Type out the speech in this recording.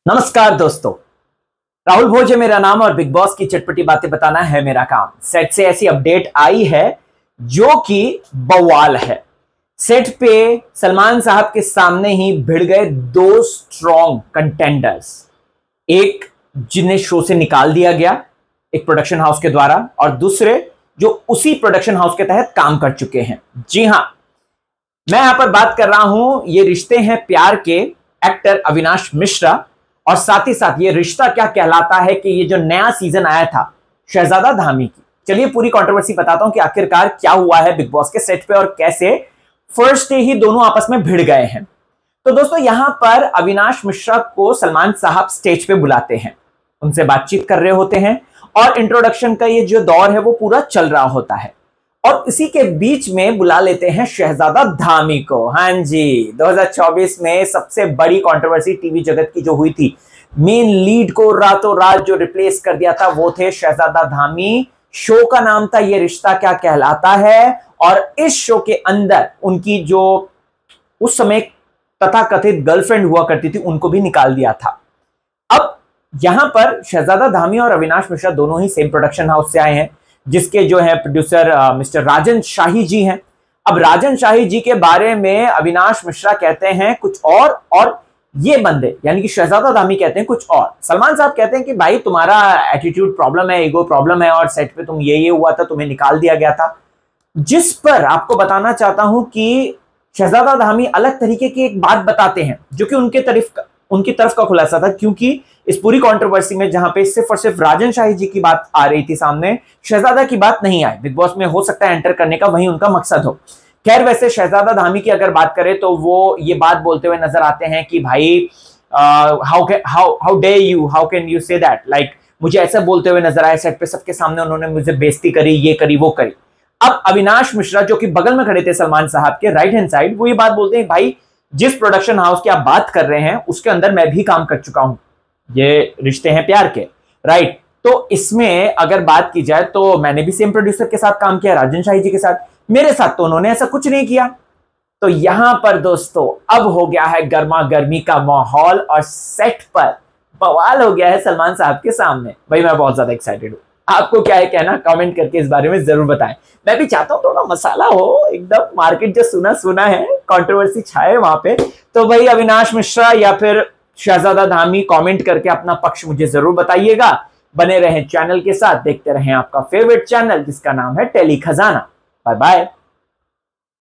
नमस्कार दोस्तों, राहुल भोज है मेरा नाम और बिग बॉस की चटपटी बातें बताना है मेरा काम। सेट से ऐसी अपडेट आई है जो कि बवाल है। सेट पे सलमान साहब के सामने ही भिड़ गए दो स्ट्रॉन्ग कंटेंडर्स, एक जिन्हें शो से निकाल दिया गया एक प्रोडक्शन हाउस के द्वारा, और दूसरे जो उसी प्रोडक्शन हाउस के तहत काम कर चुके हैं। जी हां, मैं यहां पर बात कर रहा हूं, ये रिश्ते हैं प्यार के एक्टर अविनाश मिश्रा, और साथ ही साथ ये रिश्ता क्या कहलाता है कि ये जो नया सीजन आया था शहजादा धामी की। चलिए पूरी कंट्रोवर्सी बताता हूं कि आखिरकार क्या हुआ है बिग बॉस के सेट पे और कैसे फर्स्ट डे ही दोनों आपस में भिड़ गए हैं। तो दोस्तों, यहां पर अविनाश मिश्रा को सलमान साहब स्टेज पे बुलाते हैं, उनसे बातचीत कर रहे होते हैं और इंट्रोडक्शन का ये जो दौर है वो पूरा चल रहा होता है, और इसी के बीच में बुला लेते हैं शहजादा धामी को। हाँ जी, 2024 में सबसे बड़ी कंट्रोवर्सी टीवी जगत की जो हुई थी, मेन लीड को रातों रात जो रिप्लेस कर दिया था वो थे शहजादा धामी। शो का नाम था ये रिश्ता क्या कहलाता है, और इस शो के अंदर उनकी जो उस समय तथाकथित गर्लफ्रेंड हुआ करती थी उनको भी निकाल दिया था। अब यहां पर शहजादा धामी और अविनाश मिश्रा दोनों ही सेम प्रोडक्शन हाउस से आए हैं, जिसके जो है प्रोड्यूसर मिस्टर राजन शाही जी हैं। अब राजन शाही जी के बारे में अविनाश मिश्रा कहते हैं कुछ और ये बंदे यानी कि शहजादा धामी कहते हैं कुछ और। सलमान साहब कहते हैं कि भाई तुम्हारा एटीट्यूड प्रॉब्लम है, ईगो प्रॉब्लम है, और सेट पे तुम ये हुआ था, तुम्हें निकाल दिया गया था। जिस पर आपको बताना चाहता हूं कि शहजादा धामी अलग तरीके की एक बात बताते हैं जो कि उनकी तरफ का खुलासा था, क्योंकि इस पूरी कंट्रोवर्सी में जहां पे सिर्फ और सिर्फ राजन शाही जी की बात आ रही थी सामने, शहजादा की बात नहीं आई। बिग बॉस में हो सकता है एंटर करने का वही उनका मकसद हो। खैर, वैसे शहजादा धामी की अगर बात करें तो वो ये बात बोलते हुए नजर आते हैं कि भाई how day you, how can you say that, like मुझे ऐसा बोलते हुए नजर आए सेट पे, सबके सामने उन्होंने मुझे बेइज्जती करी, ये करी वो करी। अब अविनाश मिश्रा जो कि बगल में खड़े थे सलमान साहब के राइट हैंड साइड, वो ये बात बोलते हैं भाई जिस प्रोडक्शन हाउस की आप बात कर रहे हैं उसके अंदर मैं भी काम कर चुका हूं, ये रिश्ते हैं प्यार के, राइट। तो इसमें अगर बात की जाए तो मैंने भी सेम प्रोड्यूसर के साथ काम किया, राजन शाही जी के साथ, मेरे साथ तो उन्होंने ऐसा कुछ नहीं किया। तो यहां पर दोस्तों अब हो गया है गर्मा गर्मी का माहौल और सेट पर बवाल हो गया है सलमान साहब के सामने। भाई मैं बहुत ज्यादा एक्साइटेड हूं, आपको क्या है कहना, कमेंट करके इस बारे में जरूर बताएं। मैं भी चाहता हूं थोड़ा मसाला हो, एकदम मार्केट जो सुना सुना है, कंट्रोवर्सी छाए वहां पे। तो भाई अविनाश मिश्रा या फिर शहजादा धामी, कमेंट करके अपना पक्ष मुझे जरूर बताइएगा। बने रहें चैनल के साथ, देखते रहें आपका फेवरेट चैनल जिसका नाम है टेली खजाना। Bye bye.